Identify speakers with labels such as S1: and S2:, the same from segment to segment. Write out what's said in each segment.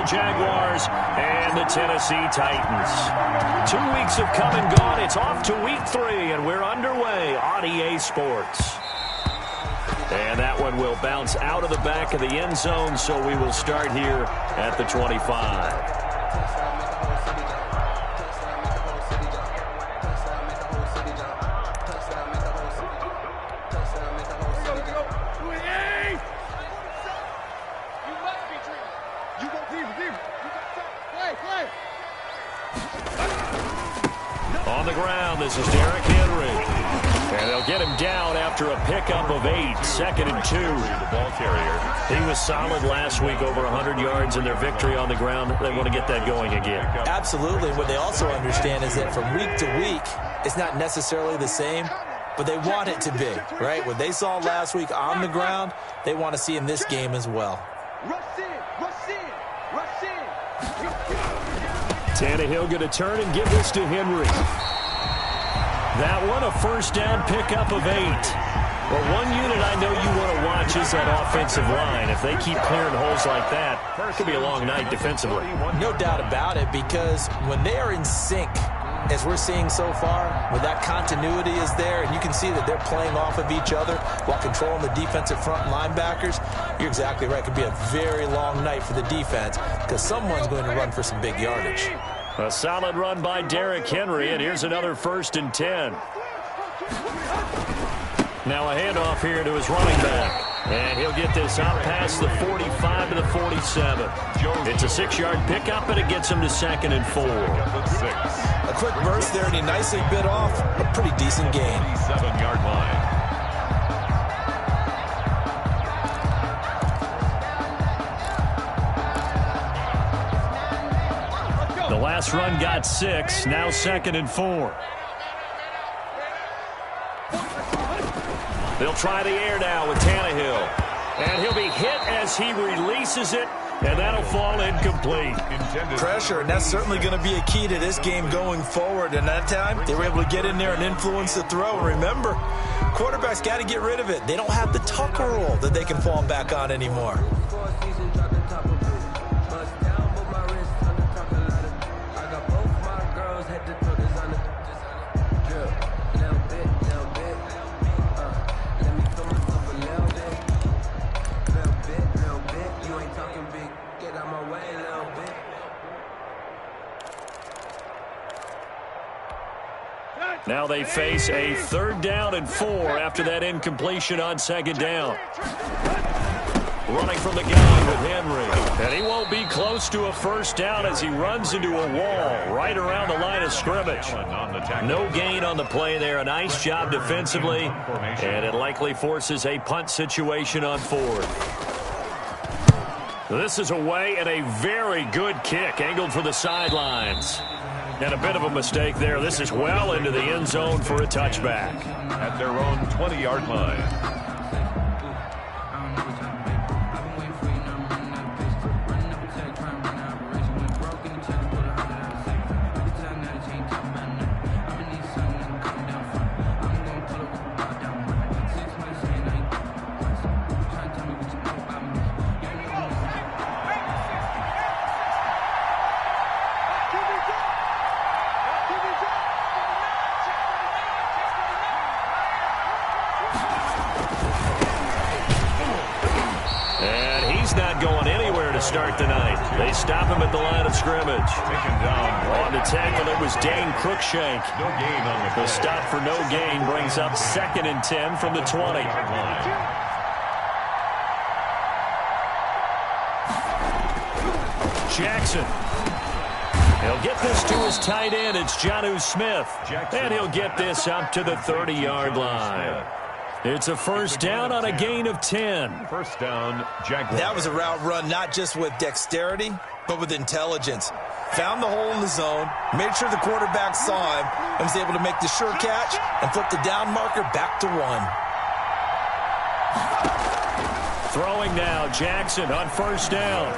S1: Jaguars and the Tennessee Titans. 2 weeks have come and gone. It's off to week 3, and we're underway on EA Sports. And that one will bounce out of the back of the end zone, so we will start here at the 25. On the ground, this is Derrick Henry. And they'll get him down after a pickup of 8, 2nd and 2. The ball carrier. He was solid last week, over 100 yards in their victory on the ground. They want to get that going again.
S2: Absolutely. What they also understand is that from week to week, it's not necessarily the same, but they want it to be, right? What they saw last week on the ground, they want to see in this game as well.
S1: Tannehill going to turn and give this to Henry. That one, a first down pickup of 8. Well, one unit I know you want to watch is that offensive line. If they keep clearing holes like that, it could be a long night defensively.
S2: No doubt about it, because when they are in sync, as we're seeing so far, when that continuity is there, and you can see that they're playing off of each other while controlling the defensive front linebackers, you're exactly right. It could be a very long night for the defense because someone's going to run for some big yardage.
S1: A solid run by Derrick Henry, and here's another 1st and 10. Now a handoff here to his running back. And he'll get this out past the 45 to the 47. It's a 6-yard pickup, and it gets him to 2nd and 4.
S2: A quick burst there, and he nicely bit off a pretty decent gain.
S3: 7-yard line.
S1: The last run got 6, now 2nd and 4. They'll try the air now with Tannehill. And he'll be hit as he releases it, and that'll fall incomplete.
S2: Pressure, and that's certainly going to be a key to this game going forward. And that time, they were able to get in there and influence the throw. And remember, quarterbacks got to get rid of it. They don't have the Tucker rule that they can fall back on anymore.
S1: Now they face a 3rd down and 4 after that incompletion on 2nd down. Running from the gun with Henry. And he won't be close to a 1st down as he runs into a wall right around the line of scrimmage. No gain on the play there. A nice job defensively. And it likely forces a punt situation on 4th. This is away and a very good kick angled for the sidelines. And a bit of a mistake there. This is well into the end zone for a touchback.
S3: At their own 20-yard line.
S1: Not going anywhere to start the night. They stop him at the line of scrimmage.
S3: Taken down.
S1: On the tackle, it was Dane Cruikshank.
S3: No gain on the
S1: The stop for no gain brings up 2nd and 10 from the 20. Jackson. He'll get this to his tight end. It's Jonnu Smith. And he'll get this up to the 30-yard line. It's a 1st down on a gain of 10.
S3: 1st down, Jaguars.
S2: That was a route run not just with dexterity, but with intelligence. Found the hole in the zone, made sure the quarterback saw him, and was able to make the sure catch and flip the down marker back to 1.
S1: Throwing now, Jackson on 1st down.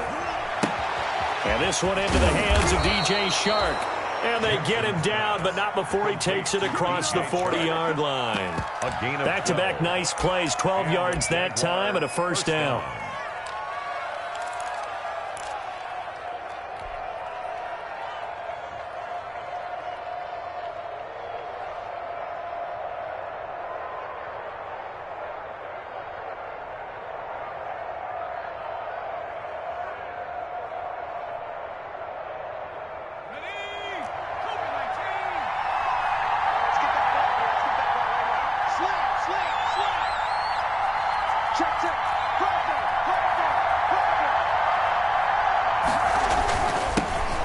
S1: And this one into the hands of DJ Shark. And they get him down, but not before he takes it across the 40-yard line. Back-to-back nice plays, 12 yards that time and a 1st down.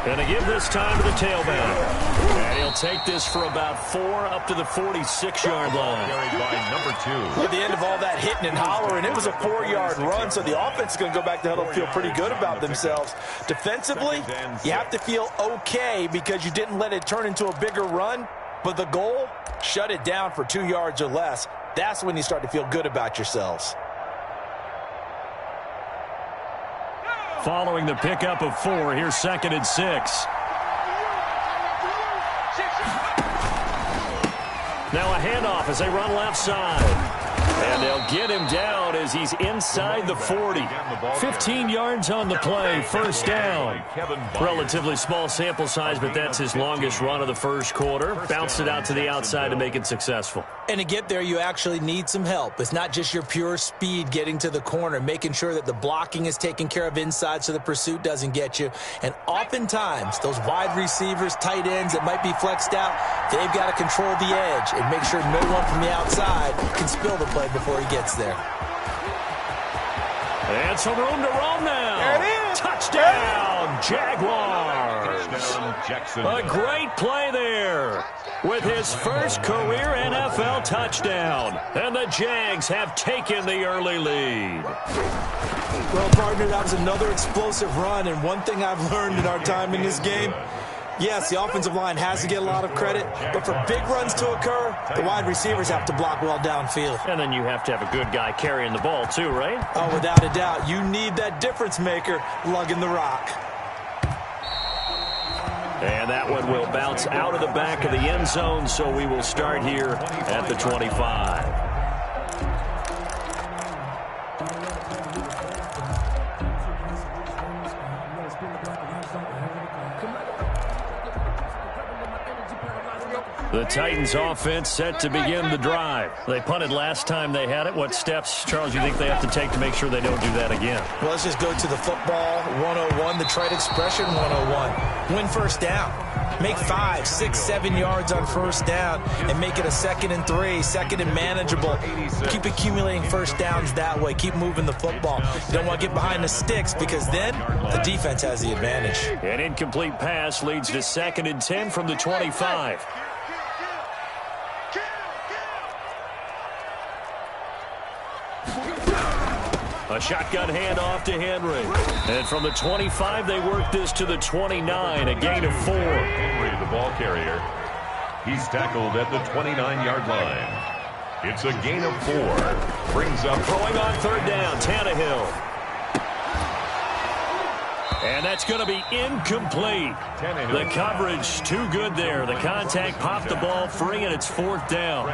S1: And they give this time to the tailback. And he'll take this for about 4 up to the 46-yard line.
S3: Carried by number 2.
S2: At the end of all that hitting and hollering, it was a 4-yard run, so the offense is going to go back to huddle and feel pretty good about themselves. Defensively, you have to feel okay because you didn't let it turn into a bigger run, but the goal, shut it down for 2 yards or less. That's when you start to feel good about yourselves.
S1: Following the pickup of 4, here's 2nd and 6. Now a handoff as they run left side. And they'll get him down as he's inside the 40. 15 yards on the play, first down. Relatively small sample size, but that's his longest run of the first quarter. Bounced it out to the outside to make it successful.
S2: And to get there, you actually need some help. It's not just your pure speed getting to the corner, making sure that the blocking is taken care of inside so the pursuit doesn't get you. And oftentimes, those wide receivers, tight ends that might be flexed out, they've got to control the edge and make sure no one from the outside can spill the play before he gets there.
S1: And some room to roam now. There it is. Touchdown, Jaguars.
S3: Touchdown, Jackson.
S1: A great play there with his first career NFL touchdown. And the Jags have taken the early lead.
S2: Well, partner, that was another explosive run, and one thing I've learned in our time in this game, yes, the offensive line has to get a lot of credit, but for big runs to occur, the wide receivers have to block well downfield.
S1: And then you have to have a good guy carrying the ball too, right?
S2: Oh, without a doubt. You need that difference maker lugging the rock.
S1: And that one will bounce out of the back of the end zone, so we will start here at the 25. The Titans offense set to begin the drive. They punted last time they had it. What steps, Charles, you think they have to take to make sure they don't do that again?
S2: Well, let's just go to the football 101, the trade expression 101. Win first down. Make 5, 6, 7 yards on first down and make it a 2nd and 3, 2nd and manageable. Keep accumulating first downs that way. Keep moving the football. You don't want to get behind the sticks because then the defense has the advantage.
S1: An incomplete pass leads to 2nd and 10 from the 25. A shotgun handoff to Henry. And from the 25, they work this to the 29, a gain of 4.
S3: Henry, the ball carrier. He's tackled at the 29-yard line. It's a gain of 4. Brings up.
S1: Throwing on 3rd down, Tannehill. And that's going to be incomplete. The coverage too good there. The contact popped the ball free, and it's 4th down.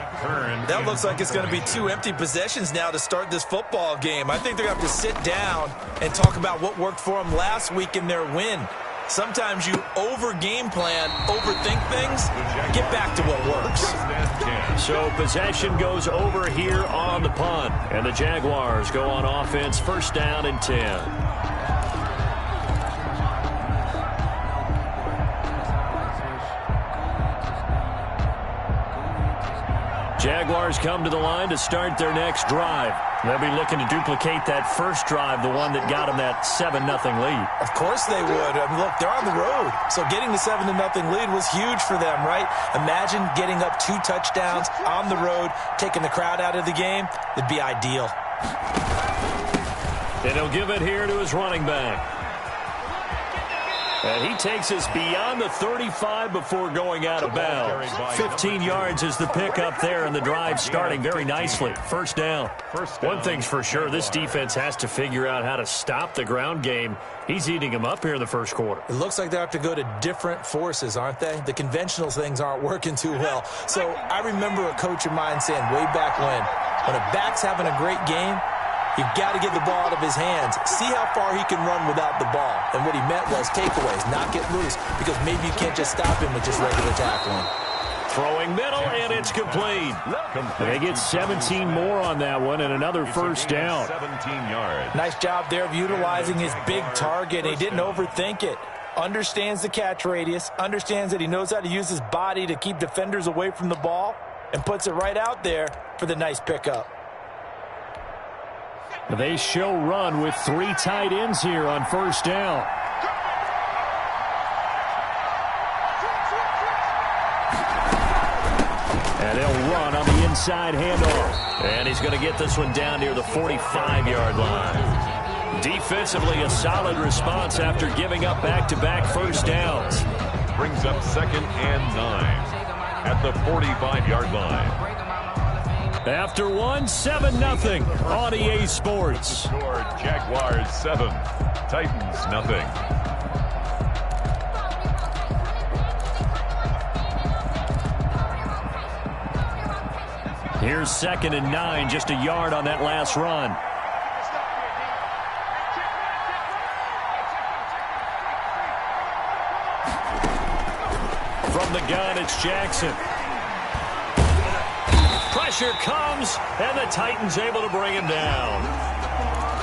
S2: That looks like it's going to be 2 empty possessions now to start this football game. I think they're going to have to sit down and talk about what worked for them last week in their win. Sometimes you over-game plan, overthink things, get back to what works.
S1: So possession goes over here on the punt, and the Jaguars go on offense, 1st down and 10. Jaguars come to the line to start their next drive. They'll be looking to duplicate that first drive, the one that got them that 7-0 lead.
S2: Of course they would. I mean, look, they're on the road. So getting the 7-0 lead was huge for them, right? Imagine getting up 2 touchdowns on the road, taking the crowd out of the game. It'd be ideal.
S1: And he'll give it here to his running back. And he takes us beyond the 35 before going out of bounds. 15 yards is the pickup there, and the drive starting very nicely. 1st down. One thing's for sure, this defense has to figure out how to stop the ground game. He's eating them up here in the first quarter.
S2: It looks like they have to go to different forces, aren't they? The conventional things aren't working too well. So I remember a coach of mine saying way back when a back's having a great game, you've got to get the ball out of his hands. See how far he can run without the ball. And what he meant was takeaways, not get loose, because maybe you can't just stop him with just regular tackling.
S1: Throwing middle, and it's complete. They get 17 more on that one, and another 1st down.
S3: 17 yards.
S2: Nice job there of utilizing his big target. He didn't overthink it. Understands the catch radius, understands that he knows how to use his body to keep defenders away from the ball, and puts it right out there for the nice pickup.
S1: They show run with 3 tight ends here on 1st down. They'll run on the inside handoff. And he's going to get this one down near the 45-yard line. Defensively, a solid response after giving up back-to-back first downs.
S3: Brings up 2nd and 9 at the 45-yard line.
S1: After one, 7-0 on EA Sports.
S3: Score, Jaguars 7, Titans nothing.
S1: Here's 2nd and 9, just a yard on that last run. From the gun, it's Jackson. Pressure comes, and the Titans able to bring him down.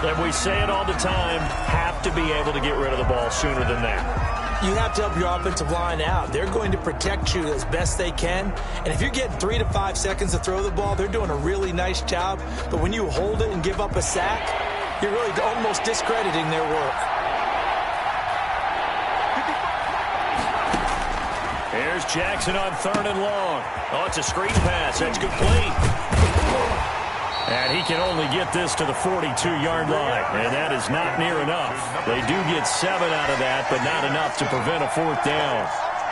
S1: And we say it all the time, have to be able to get rid of the ball sooner than that.
S2: You have to help your offensive line out. They're going to protect you as best they can. And if you're getting 3 to 5 seconds to throw the ball, they're doing a really nice job. But when you hold it and give up a sack, you're really almost discrediting their work.
S1: Here's Jackson on 3rd and long. Oh, it's a screen pass. That's complete. And he can only get this to the 42-yard line. And that is not near enough. They do get 7 out of that, but not enough to prevent a 4th down.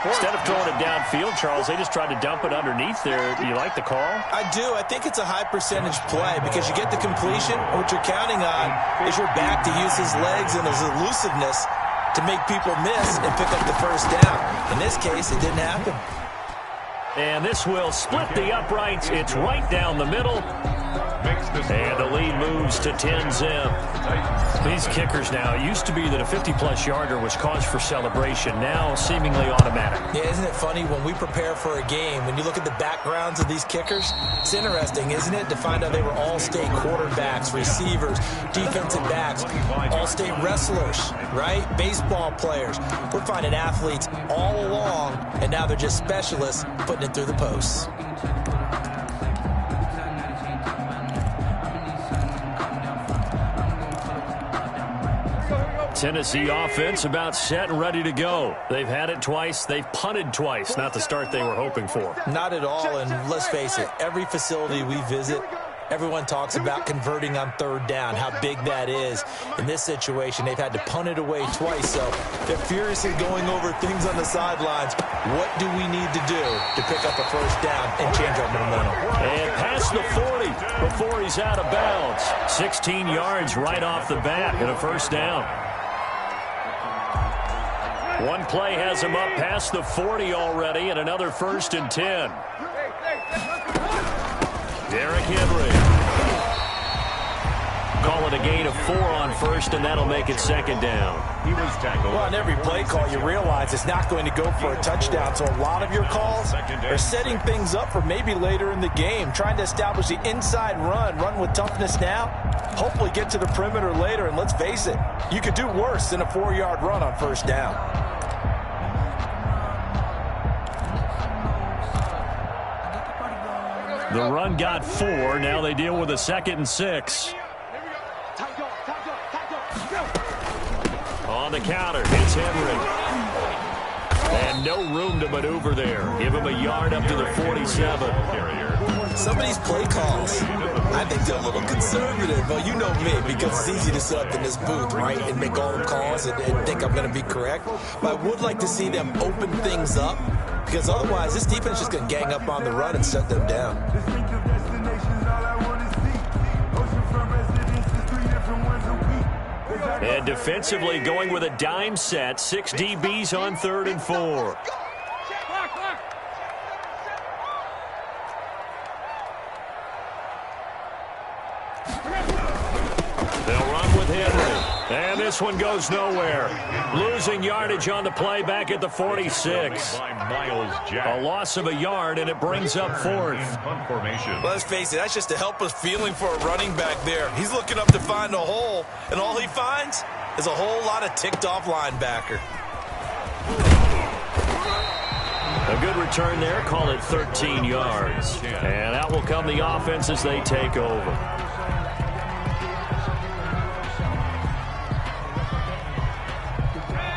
S1: Instead of throwing it downfield, Charles, they just tried to dump it underneath there. Do you like the call?
S2: I do. I think it's a high percentage play because you get the completion. What you're counting on is your back to use his legs and his elusiveness to make people miss and pick up the first down. In this case, it didn't happen.
S1: And this will split the uprights. It's right down the middle. And the lead moves to 10-zip. These kickers now, it used to be that a 50-plus yarder was cause for celebration. Now seemingly automatic.
S2: Yeah, isn't it funny when we prepare for a game, when you look at the backgrounds of these kickers, it's interesting, isn't it, to find out they were all-state quarterbacks, receivers, defensive backs, all-state wrestlers, right? Baseball players. We're finding athletes all along, and now they're just specialists putting it through the posts.
S1: Tennessee offense about set and ready to go. They've had it twice. They've punted twice. Not the start they were hoping for.
S2: Not at all, and let's face it, every facility we visit, everyone talks about converting on 3rd down, how big that is. In this situation, they've had to punt it away twice, so they're furiously going over things on the sidelines. What do we need to do to pick up a first down and change our momentum?
S1: And past the 40 before he's out of bounds. 16 yards right off the bat and a first down. One play has him up past the 40 already, and another 1st and 10. Derrick Henry. Call it a gain of 4 on 1st, and that'll make it 2nd down.
S3: He was tackled.
S2: Well, on every play call, you realize it's not going to go for a touchdown, so a lot of your calls are setting things up for maybe later in the game, trying to establish the inside run with toughness now, hopefully get to the perimeter later, and let's face it, you could do worse than a 4-yard run on 1st down.
S1: The run got 4. Now they deal with a 2nd and 6. On the counter, it's Henry. And no room to maneuver there. Give him a yard up to the 47.
S2: Some of these play calls, I think they're a little conservative. Well, you know me, because it's easy to sit up in this booth, right, and make all the calls and think I'm going to be correct. But I would like to see them open things up, because otherwise this defense is just going to gang up on the run and shut them down.
S1: And defensively going with a dime set. 6 DBs on 3rd and 4. They'll run with Henry. And this one goes nowhere. Losing yardage on the play back at the 46. A loss of a yard, and it brings up 4th.
S2: Let's face it, that's just a helpless feeling for a running back there. He's looking up to find a hole, and all he finds is a whole lot of ticked-off linebacker.
S1: A good return there. Call it 13 yards. And out will come the offense as they take over.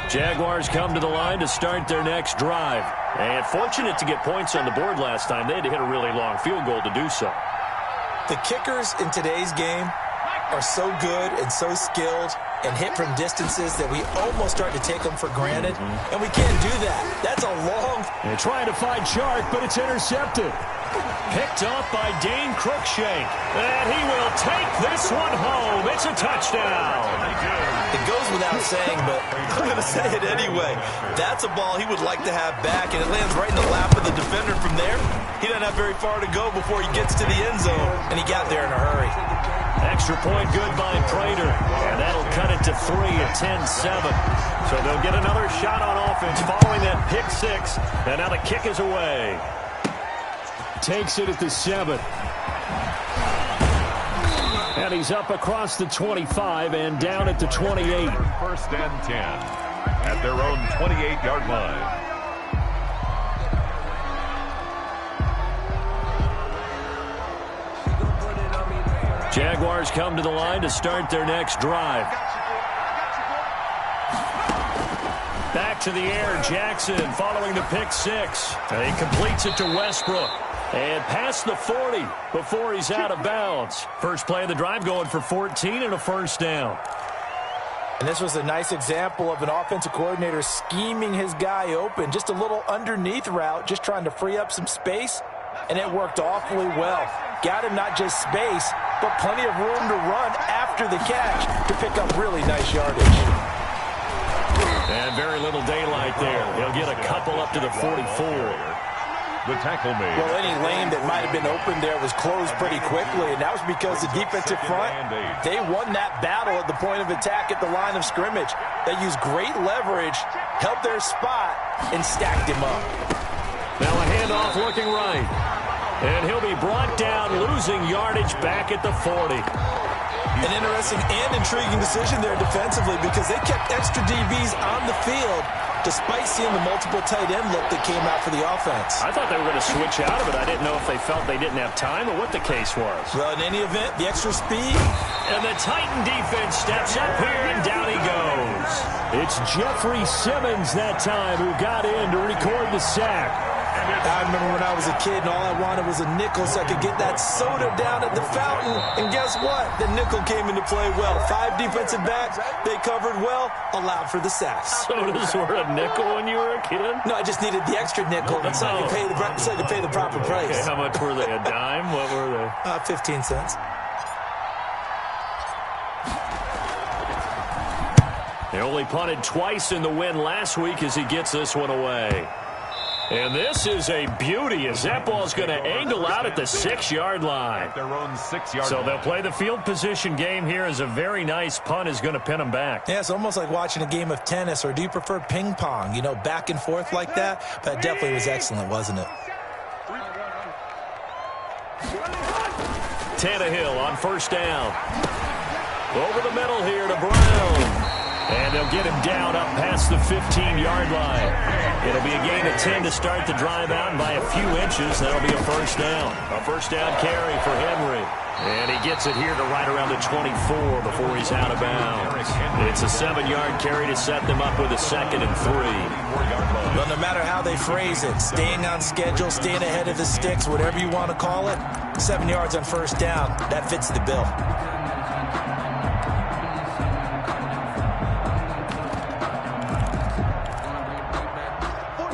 S1: Jaguars come to the line to start their next drive. And fortunate to get points on the board last time. They had to hit a really long field goal to do so.
S2: The kickers in today's game are so good and so skilled and hit from distances that we almost start to take them for granted. And we can't do that. That's a long...
S1: They're trying to find Chark, but it's intercepted. Picked up by Dane Cruikshank. And he will take this one home. It's a touchdown.
S2: It goes without saying, but I'm going to say it anyway. That's a ball he would like to have back, and it lands right in the lap of the defender from there. He doesn't have very far to go before he gets to the end zone, and he got there in a hurry.
S1: Extra point good by Prater, and that'll cut it to 3 at 10-7. So they'll get another shot on offense following that pick six, and now the kick is away. Takes it at the 7. And he's up across the 25 and down at the 28.
S3: First and 10 at their own 28-yard line.
S1: Jaguars come to the line to start their next drive. Back to the air, Jackson following the pick six. He completes it to Westbrook. And past the 40 before he's out of bounds. First play of the drive going for 14 and a first down.
S2: And this was a nice example of an offensive coordinator scheming his guy open. Just a little underneath route, just trying to free up some space. And it worked awfully well. Got him not just space, but plenty of room to run after the catch to pick up really nice yardage.
S1: And very little daylight there. He'll get a couple up to the 44.
S3: The tackle made.
S2: Well, any lane that might have been open there was closed pretty quickly, and that was because the defensive front, they won that battle at the point of attack at the line of scrimmage. They used great leverage, held their spot, and stacked him up.
S1: Now a handoff looking right. And he'll be brought down, losing yardage back at the 40.
S2: An interesting and intriguing decision there defensively because they kept extra DBs on the field despite seeing the multiple tight end look that came out for the offense.
S1: I thought they were going to switch out of it. I didn't know if they felt they didn't have time or what the case was.
S2: Well, in any event, the extra speed.
S1: And the Titan defense steps up here, and down he goes. It's Jeffrey Simmons that time who got in to record the sack.
S2: I remember when I was a kid and all I wanted was a nickel so I could get that soda down at the fountain. And guess what? The nickel came into play well. 5 defensive backs, they covered well, allowed for the sacks.
S1: Sodas were a nickel when you were a kid?
S2: No, I just needed the extra nickel so I could pay the proper price.
S1: Okay, how much were they? A dime? What were they?
S2: 15 cents.
S1: He only punted twice in the win last week as he gets this one away. And this is a beauty as that ball's going to angle out at the 6-yard line.
S3: Their own 6-yard
S1: so they'll play the field position game here as a very nice punt is going to pin them back.
S2: Yeah, it's almost like watching a game of tennis, or do you prefer ping pong? You know, back and forth like that? But it definitely was excellent, wasn't it?
S1: Tannehill on first down. Over the middle here to Brown. And they'll get him down up past the 15-yard line. It'll be a gain of 10 to start the drive out, and by a few inches, that'll be a first down. A first down carry for Henry. And he gets it here to right around the 24 before he's out of bounds. It's a 7-yard carry to set them up with a 2nd and 3.
S2: Well, no matter how they phrase it, staying on schedule, staying ahead of the sticks, whatever you want to call it, 7 yards on first down, that fits the bill.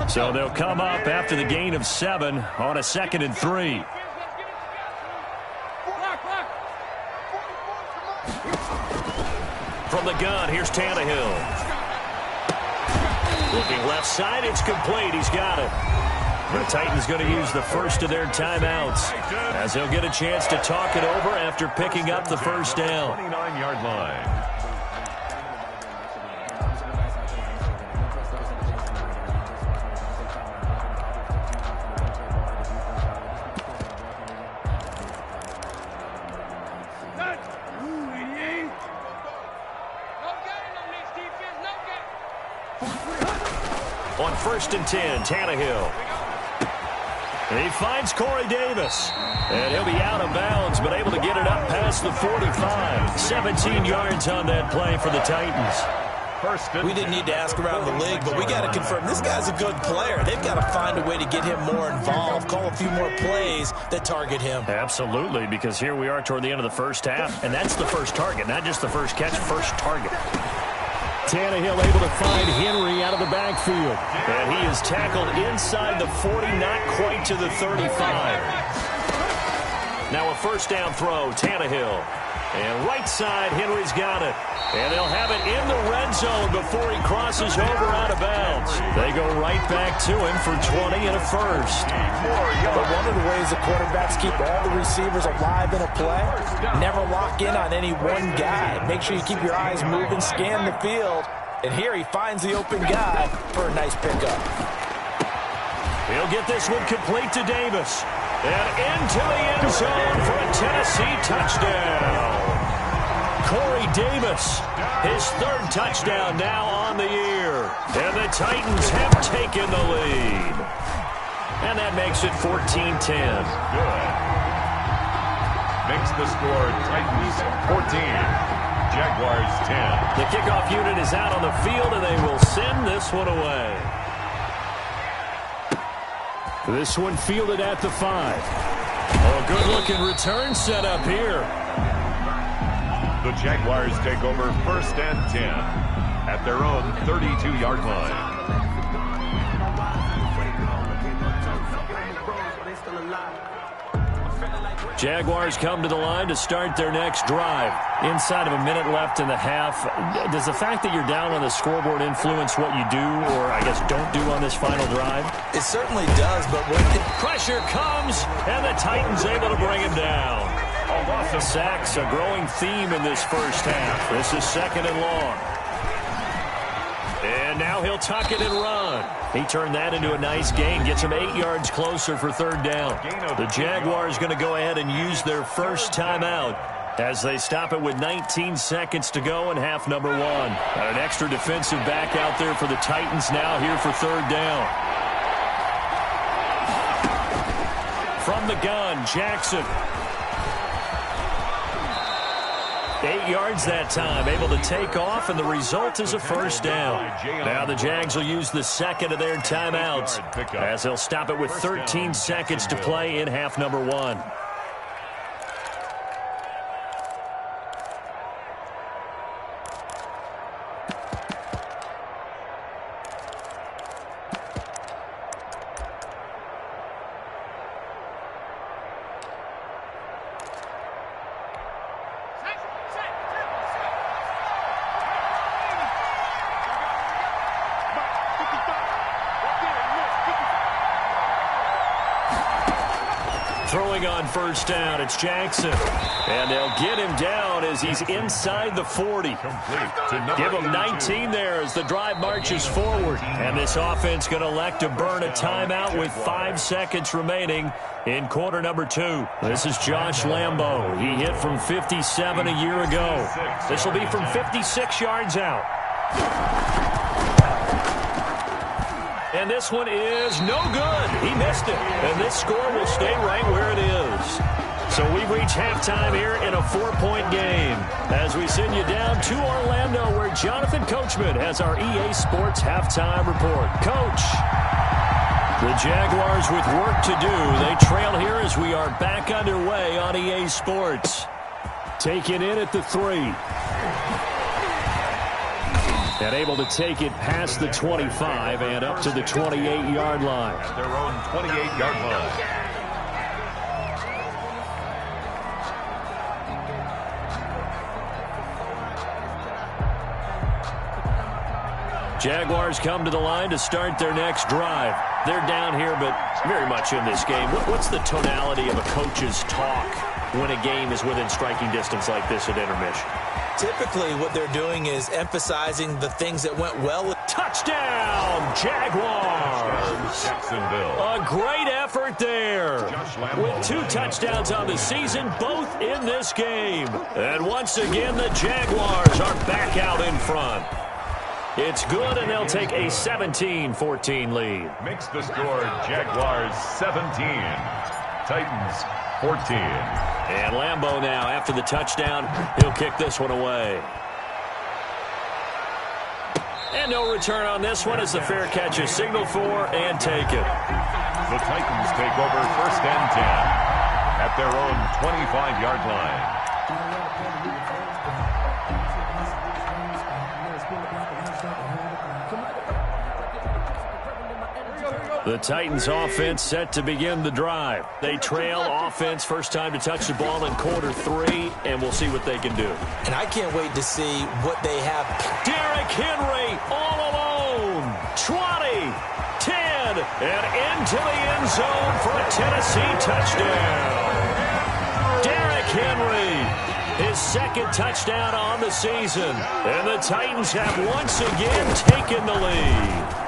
S1: So they'll come up after the gain of 7 on a 2nd and 3. From the gun, here's Tannehill. Looking left side, it's complete. He's got it. The Titans going to use the first of their timeouts as they'll get a chance to talk it over after picking up the first down.
S3: 29-yard line.
S1: On 1st and 10, Tannehill. He finds Corey Davis. And he'll be out of bounds, but able to get it up past the 45. 17 yards on that play for the Titans.
S2: We didn't need to ask around the league, but we got to confirm this guy's a good player. They've got to find a way to get him more involved, call a few more plays that target him.
S1: Absolutely, because here we are toward the end of the first half, and that's the first target, not just the first catch, first target. Tannehill able to find Henry out of the backfield. And he is tackled inside the 40, not quite to the 35. Now a first down throw, Tannehill. And right side, Henry's got it. And they'll have it in the red zone before he crosses over out of bounds. They go right back to him for 20 and a first.
S2: But one of the ways the quarterbacks keep all the receivers alive in a play, never lock in on any one guy. Make sure you keep your eyes moving, scan the field. And here he finds the open guy for a nice pickup.
S1: He'll get this one complete to Davis. And into the end zone for a Tennessee touchdown. Corey Davis, his third touchdown now on the year. And the Titans have taken the lead. And that makes it 14-10.
S3: Good. Makes the score Titans 14, Jaguars 10.
S1: The kickoff unit is out on the field, and they will send this one away. This one fielded at the 5. Oh, good-looking return set up here.
S3: The Jaguars take over first and 10 at their own 32-yard line.
S1: Jaguars come to the line to start their next drive. Inside of a minute left in the half, does the fact that you're down on the scoreboard influence what you do, or I guess don't do on this final drive?
S2: It certainly does, but when
S1: pressure comes, and the Titans able to bring him down. The sacks, a growing theme in this first half. This is second and long. And now he'll tuck it and run. He turned that into a nice gain, gets him 8 yards closer for third down. The Jaguars going to go ahead and use their first timeout as they stop it with 19 seconds to go in half number 1. Got an extra defensive back out there for the Titans now here for third down. From the gun, Jackson. 8 yards that time, able to take off, and the result is a first down. Now the Jags will use the second of their timeouts as they'll stop it with 13 seconds to play in half number 1. Throwing on first down, it's Jackson. And they'll get him down as he's inside the 40. Give him 19 there as the drive marches forward. And this offense going to elect to burn a timeout with 5 seconds remaining in quarter number 2. This is Josh Lambo. He hit from 57 a year ago. This will be from 56 yards out. And this one is no good. He missed it. And this score will stay right where it is. So we've reached halftime here in a 4-point game as we send you down to Orlando where Jonathan Coachman has our EA Sports halftime report. Coach, the Jaguars with work to do. They trail here as we are back underway on EA Sports. Taken in at the 3. And able to take it past the 25 and up to the 28-yard line.
S3: At their own 28-yard line.
S1: Jaguars come to the line to start their next drive. They're down here, but very much in this game. What's the tonality of a coach's talk when a game is within striking distance like this at intermission?
S2: Typically, what they're doing is emphasizing the things that went well.
S1: Touchdown, Jaguars!
S3: Jacksonville.
S1: A great effort there. With 2 touchdowns on the season, both in this game. And once again, the Jaguars are back out in front. It's good, and they'll take a 17-14 lead.
S3: Makes the score Jaguars 17, Titans 14.
S1: And Lambo now, after the touchdown, he'll kick this one away. And no return on this one as the fair catch is signaled for and taken.
S3: The Titans take over 1st and 10 at their own 25-yard line.
S1: The Titans offense set to begin the drive. They trail offense, first time to touch the ball in quarter 3, and we'll see what they can do.
S2: And I can't wait to see what they have.
S1: Derrick Henry all alone. 20, 10, and into the end zone for a Tennessee touchdown. Derrick Henry, his 2nd touchdown on the season. And the Titans have once again taken the lead.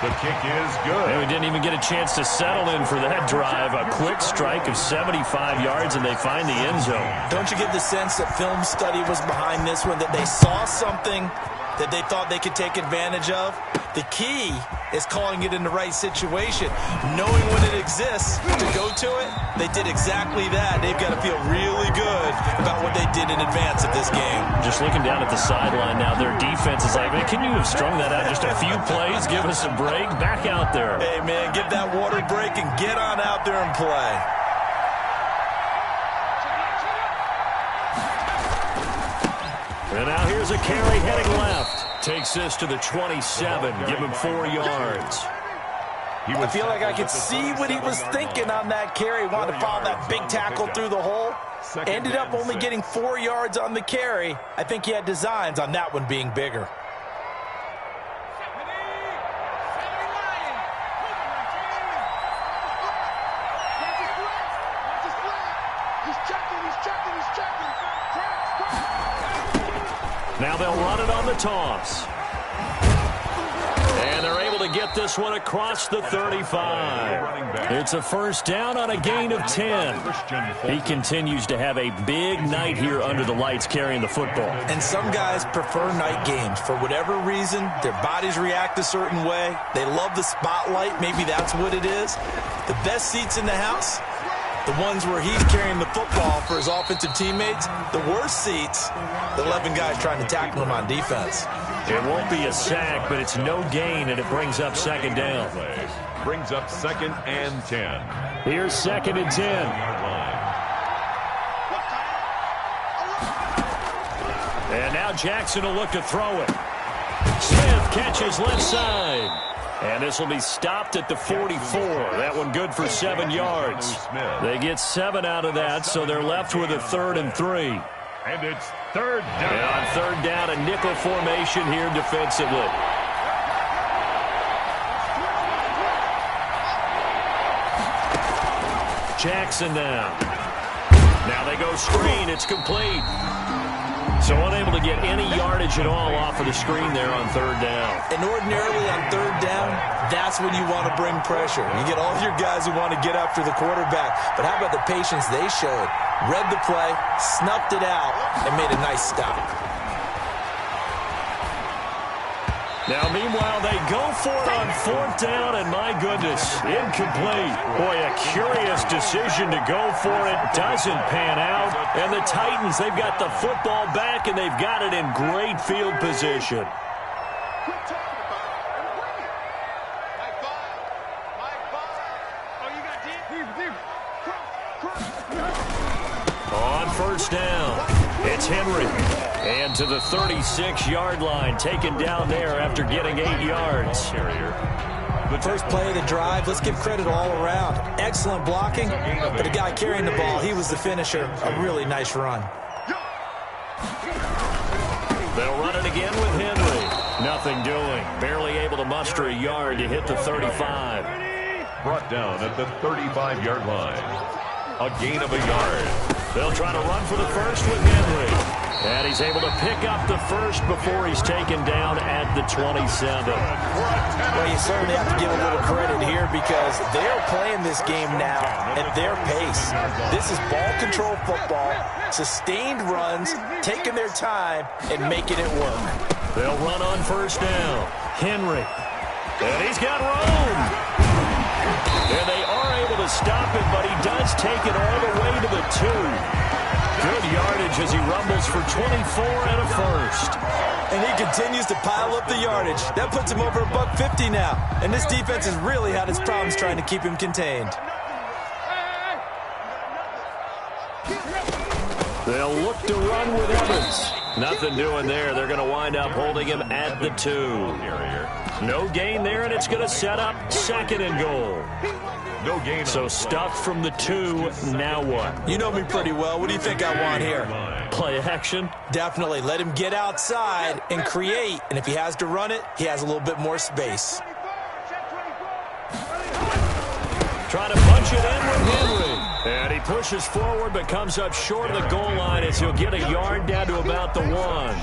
S3: The kick is good.
S1: And we didn't even get a chance to settle in for that drive. A quick strike of 75 yards, and they find the end zone.
S2: Don't you get the sense that film study was behind this one, that they saw something that they thought they could take advantage of? The key is calling it in the right situation. Knowing when it exists to go to it, they did exactly that. They've got to feel really good about what they did in advance of this game.
S1: Just looking down at the sideline now, their defense is like, man, can you have strung that out just a few plays? Give us a break. Back out there.
S2: Hey, man, give that water break and get on out there and play.
S1: And now here's a carry heading left. Takes this to the 27. Give him 4 yards.
S2: I feel like I could see what he was thinking on that carry. Wanted to follow that big tackle through the hole. Ended up only getting 4 yards on the carry. I think he had designs on that one being bigger.
S1: Now they'll run it on the toss. And they're able to get this one across the 35. It's a 1st down on a gain of 10. He continues to have a big night here under the lights carrying the football.
S2: And some guys prefer night games. For whatever reason, their bodies react a certain way. They love the spotlight. Maybe that's what it is. The best seats in the house, the ones where he's carrying the football for his offensive teammates. The worst seats, the 11 guys trying to tackle him on defense.
S1: It won't be a sack, but it's no gain, and it brings up 2nd down.
S3: Brings up 2nd and 10.
S1: Here's 2nd and 10. And now Jackson will look to throw it. Smith catches left side. And this will be stopped at the 44. That one good for 7 yards. They get 7 out of that, so they're left with a 3rd and 3.
S3: And it's 3rd down.
S1: And on 3rd down, a nickel formation here defensively. Jackson now. Now they go screen. It's complete. So unable to get any yardage at all off of the screen there on 3rd down.
S2: And ordinarily on 3rd down, that's when you want to bring pressure. You get all your guys who want to get after the quarterback. But how about the patience they showed? Read the play, snuffed it out, and made a nice stop.
S1: Now, meanwhile, they go for it on 4th down, and my goodness, incomplete. Boy, a curious decision to go for it. Doesn't pan out. And the Titans, they've got the football back, and they've got it in great field position. On 1st down, it's Henry. And to the 36-yard line, taken down there after getting 8 yards.
S2: The first play of the drive, let's give credit all around. Excellent blocking, but the guy carrying the ball, he was the finisher. A really nice run.
S1: They'll run it again with Henry. Nothing doing. Barely able to muster a yard to hit the 35.
S3: Brought down at the 35-yard line. A gain of a yard.
S1: They'll try to run for the first with Henry. And he's able to pick up the first before he's taken down at the 27.
S2: Well, you certainly have to give a little credit here because they're playing this game now at their pace. This is ball control football, sustained runs, taking their time, and making it work.
S1: They'll run on 1st down. Henry. And he's got room. And they are able to stop him, but he does take it all the way to the 2. Good yardage as he rumbles for 24 and a first.
S2: And he continues to pile up the yardage. That puts him over $150 now. And this defense has really had its problems trying to keep him contained.
S1: They'll look to run with Evans. Nothing doing there. They're going to wind up holding him at the 2. No gain there, and it's going to set up 2nd and goal.
S3: No gain.
S1: So stuffed from the 2. Now what?
S2: You know me pretty well. What do you think I want here?
S1: Play action?
S2: Definitely. Let him get outside and create. And if he has to run it, he has a little bit more space.
S1: Trying to punch it in with Henry. And he pushes forward but comes up short of the goal line as he'll get a yard down to about the 1.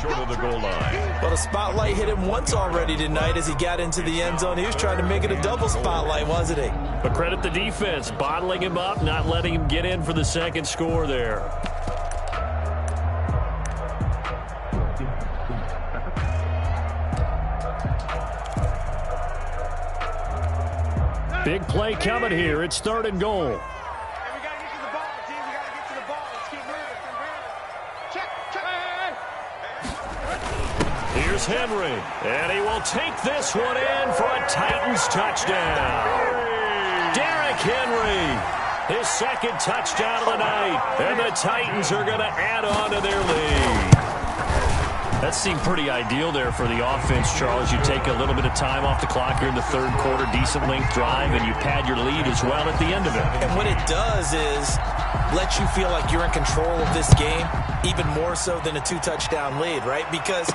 S3: Short of the goal line.
S2: Well, the spotlight hit him once already tonight as he got into the end zone. He was trying to make it a double spotlight, wasn't he?
S1: But credit the defense, bottling him up, not letting him get in for the 2nd score there. Big play coming here. It's 3rd and goal.
S4: Hey, we got to get to the ball, team. We got to get to the ball. Let's keep moving. Check. Hey.
S1: Here's Henry. And he will take this one in for a Titans touchdown. Derrick Henry. His 2nd touchdown of the night. And the Titans are going to add on to their lead. That seemed pretty ideal there for the offense, Charles. You take a little bit of time off the clock here in the 3rd quarter, decent length drive, and you pad your lead as well at the end of it.
S2: And what it does is let you feel like you're in control of this game, even more so than a 2-touchdown lead, right? Because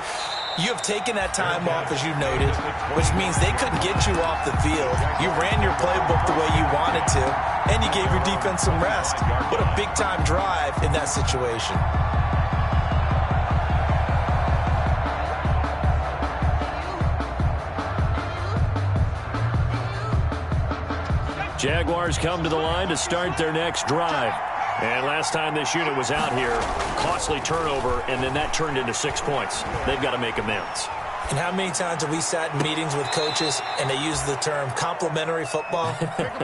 S2: you have taken that time off, as you noted, which means they couldn't get you off the field. You ran your playbook the way you wanted to, and you gave your defense some rest. What a big-time drive in that situation.
S1: Jaguars come to the line to start their next drive. And last time this unit was out here, costly turnover, and then that turned into 6 points. They've got to make amends.
S2: And how many times have we sat in meetings with coaches and they use the term complementary football?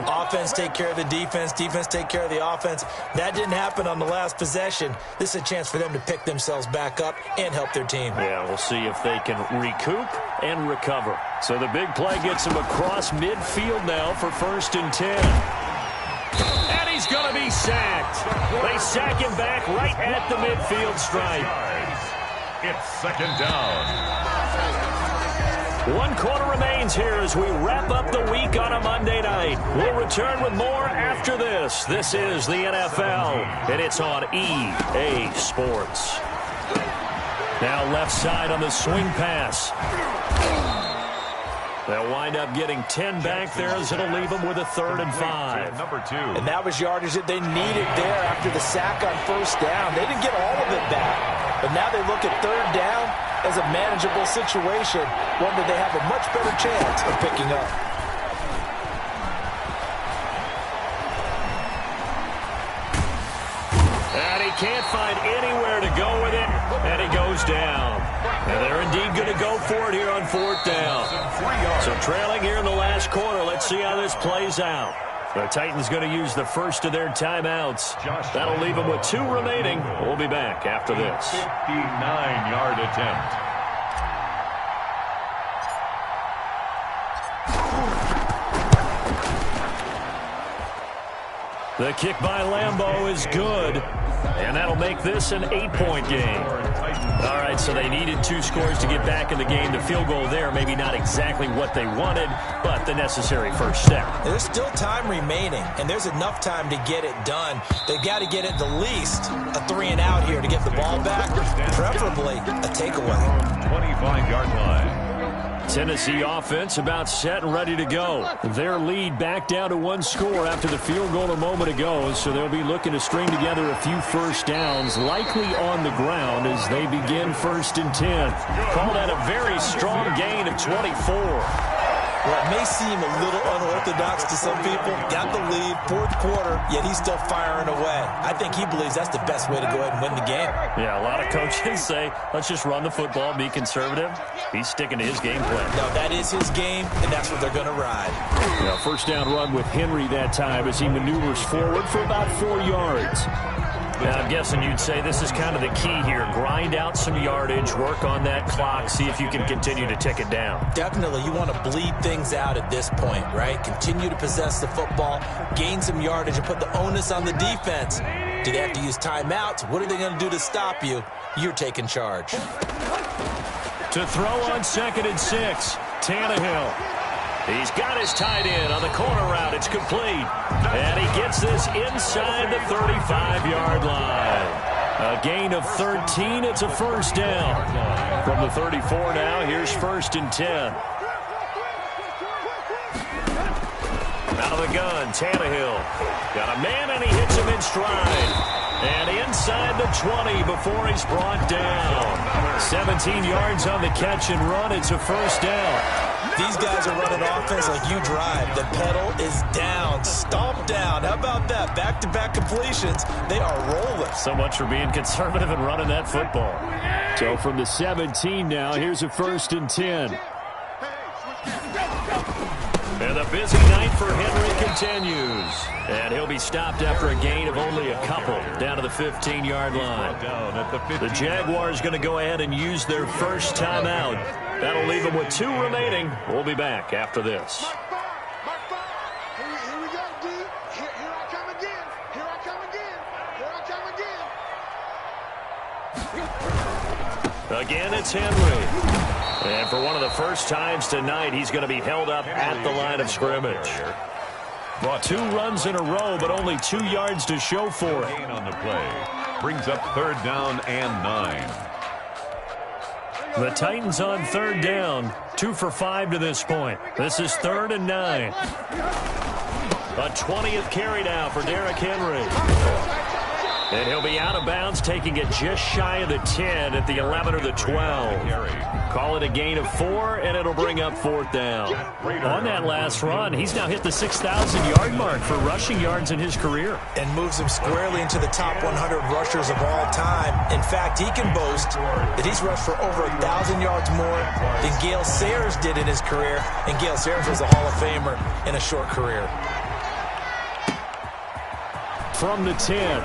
S2: Offense take care of the defense, defense take care of the offense. That didn't happen on the last possession. This is a chance for them to pick themselves back up and help their team.
S1: Yeah, we'll see if they can recoup and recover. So the big play gets him across midfield now for 1st and 10. And he's going to be sacked. They sack him back right at the midfield stripe.
S3: It's 2nd down.
S1: 1 quarter remains here as we wrap up the week on a Monday night. We'll return with more after this. This is the NFL, and it's on EA Sports. Now left side on the swing pass. They'll wind up getting 10 back there as it'll leave them with a 3rd and 5.
S3: Number 2.
S2: And that was yardage that they needed there after the sack on 1st down. They didn't get all of it back, but now they look at 3rd down as a manageable situation, one that they have a much better chance of picking up.
S1: And he can't find anywhere to go with it, and he goes down. And they're indeed going to go for it here on 4th down. So trailing here in the last quarter, let's see how this plays out. The Titans going to use the first of their timeouts. That'll leave them with 2 remaining. We'll be back after this.
S3: 59-yard attempt.
S1: The kick by Lambeau is good, and that'll make this an 8-point game. All right, so they needed 2 scores to get back in the game. The field goal there, maybe not exactly what they wanted, but the necessary first step.
S2: There's still time remaining, and there's enough time to get it done. They've got to get at the least a 3-and-out here to get the ball back, preferably a takeaway.
S3: 25-yard line.
S1: Tennessee offense about set and ready to go. Their lead back down to 1 score after the field goal a moment ago, so they'll be looking to string together a few first downs, likely on the ground as they begin 1st and 10. Call that a very strong gain of 24.
S2: Well, it may seem a little unorthodox to some people. Got the lead, 4th quarter, yet he's still firing away. I think he believes that's the best way to go ahead and win the game.
S1: Yeah, a lot of coaches say, let's just run the football, be conservative. He's sticking to his game plan.
S2: No, that is his game, and that's what they're going to ride.
S1: Yeah, 1st down run with Henry that time as he maneuvers forward for about 4 yards. Now, I'm guessing you'd say this is kind of the key here. Grind out some yardage, work on that clock, see if you can continue to tick it down.
S2: Definitely, you want to bleed things out at this point, right? Continue to possess the football, gain some yardage, and put the onus on the defense. Do they have to use timeouts? What are they going to do to stop you? You're taking charge.
S1: To throw on 2nd and 6, Tannehill. He's got his tight end on the corner route. It's complete. And he gets this inside the 35-yard line. A gain of 13. It's a first down. From the 34 now, here's 1st and 10. Out of the gun, Tannehill. Got a man, and he hits him in stride. And inside the 20 before he's brought down. 17 yards on the catch and run. It's a first down.
S2: These guys are running offense like you drive. The pedal is down, stomped down. How about that? Back-to-back completions. They are rolling.
S1: So much for being conservative and running that football. So from the 17 now, here's a 1st and 10. And the busy night for Henry continues. And he'll be stopped after a gain of only a couple down to the 15-yard line. The Jaguars going to go ahead and use their first timeout. That'll leave them with 2 remaining. We'll be back after this.
S4: Here we go, D. Here I come again. Here I come again. Here I come again.
S1: Again, it's Henry. And for one of the first times tonight, he's going to be held up at the line of scrimmage. 2 runs in a row, but only 2 yards to show for it.
S3: Gain on the play. Brings up 3rd down and 9.
S1: The Titans on 3rd down. 2 for 5 to this point. This is 3rd and 9. A 20th carry now for Derrick Henry. And he'll be out of bounds, taking it just shy of the 10 at the 11 or the 12. Call it a gain of 4, and it'll bring up 4th down. On that last run, he's now hit the 6,000-yard mark for rushing yards in his career.
S2: And moves him squarely into the top 100 rushers of all time. In fact, he can boast that he's rushed for over 1,000 yards more than Gale Sayers did in his career. And Gale Sayers was a Hall of Famer in a short career.
S1: From the 10.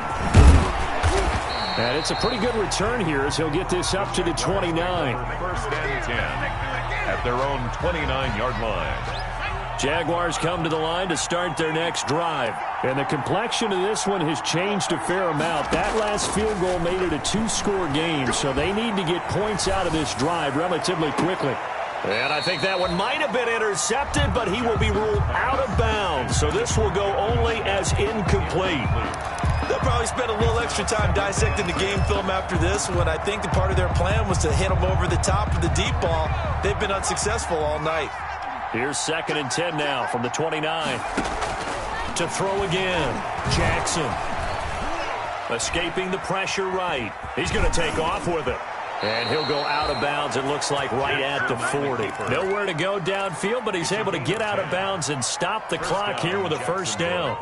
S1: And it's a pretty good return here as he'll get this up to the 29.
S3: 1st and 10 at their own 29-yard line.
S1: Jaguars come to the line to start their next drive. And the complexion of this one has changed a fair amount. That last field goal made it a 2-score game, so they need to get points out of this drive relatively quickly. And I think that one might have been intercepted, but he will be ruled out of bounds. So this will go only as incomplete.
S2: They'll probably spend a little extra time dissecting the game film after this one. I think the part of their plan was to hit them over the top of the deep ball. They've been unsuccessful all night.
S1: Here's 2nd and 10 now from the 29. To throw again, Jackson. Escaping the pressure right. He's going to take off with it. And he'll go out of bounds, it looks like, right at the 40. Nowhere to go downfield, but he's able to get out of bounds and stop the clock here with a first down.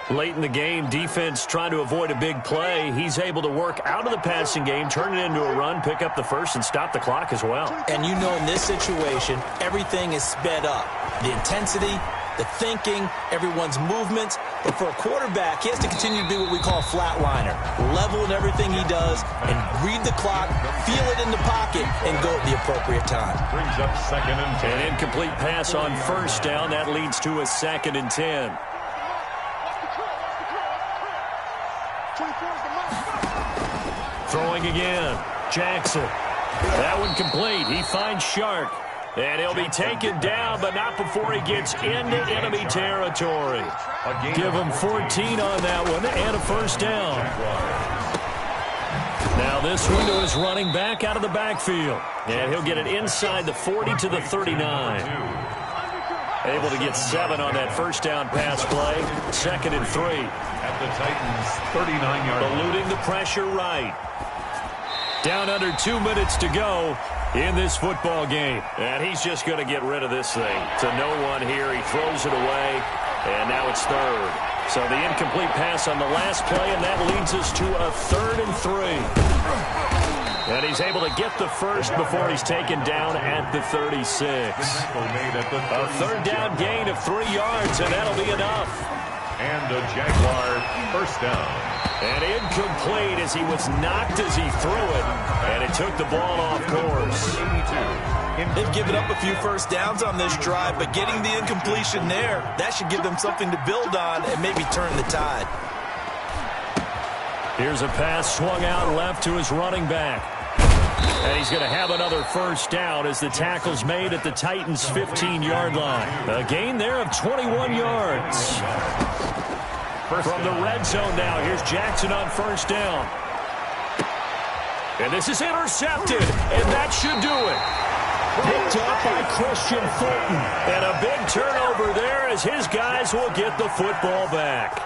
S1: Late in the game, defense trying to avoid a big play. He's able to work out of the passing game, turn it into a run, pick up the first, and stop the clock as well.
S2: And you know in this situation, everything is sped up. The intensity, the thinking, everyone's movements. But for a quarterback, he has to continue to be what we call a flatliner. Level in everything he does and read the clock, feel it in the pocket, and go at the appropriate time.
S3: Brings up 2nd and 10.
S1: An incomplete pass on first down. That leads to a 2nd and 10. Throwing again. Jackson. That one complete. He finds Shark. And he'll be taken down, but not before he gets into enemy territory. Give him 14 on that one and a first down. Now this one to his running back out of the backfield. And he'll get it inside the 40 to the 39. Able to get 7 on that first down pass play. 2nd and 3.
S3: At the Titans' 39-yard line.
S1: Eluding the pressure right. Down under 2 minutes to go in this football game. And he's just going to get rid of this thing. To no one here. He throws it away. And now it's 3rd. So the incomplete pass on the last play, and that leads us to a 3rd and 3. And he's able to get the first before he's taken down at the 36. A 3rd down gain of 3 yards, and that'll be enough.
S3: And a Jaguar first down.
S1: And incomplete as he was knocked as he threw it, and it took the ball off course.
S2: They've given up a few first downs on this drive, but getting the incompletion there, that should give them something to build on and maybe turn the tide.
S1: Here's a pass swung out left to his running back. And he's going to have another first down as the tackle's made at the Titans' 15-yard line. A gain there of 21 yards. From the red zone now, here's Jackson on first down. And this is intercepted, and that should do it. Picked up by Christian Fulton. And a big turnover there as his guys will get the football back.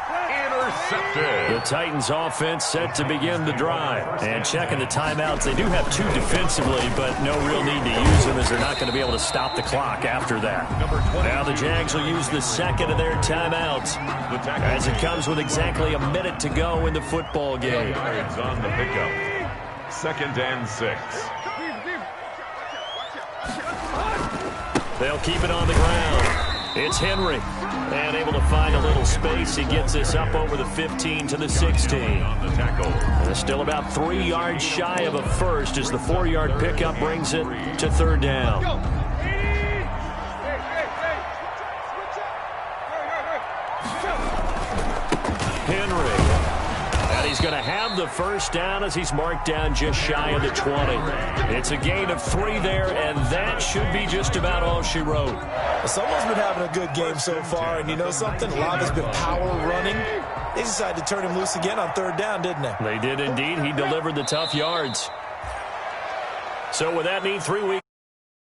S1: Intercepted. The Titans offense set to begin the drive. And checking the timeouts, they do have 2 defensively, but no real need to use them as they're not going to be able to stop the clock after that. Now the Jags will use the second of their timeouts as it comes with exactly a minute to go in the football game.
S3: Yards on the pickup. 2nd and 6.
S1: They'll keep it on the ground. It's Henry. And able to find a little space. He gets this up over the 15 to the 16.
S3: On the tackle.
S1: And still about 3 yards shy of a first as the 4-yard pickup brings it to 3rd down. Henry. And he's going to have the first down as he's marked down just shy of the 20. It's a gain of 3 there, and that should be just about all she wrote.
S2: Someone's been having a good game so far, and you know something? A lot has been power running. They decided to turn him loose again on 3rd down, didn't they?
S1: They did indeed. He delivered the tough yards. So with that neat 3 weeks.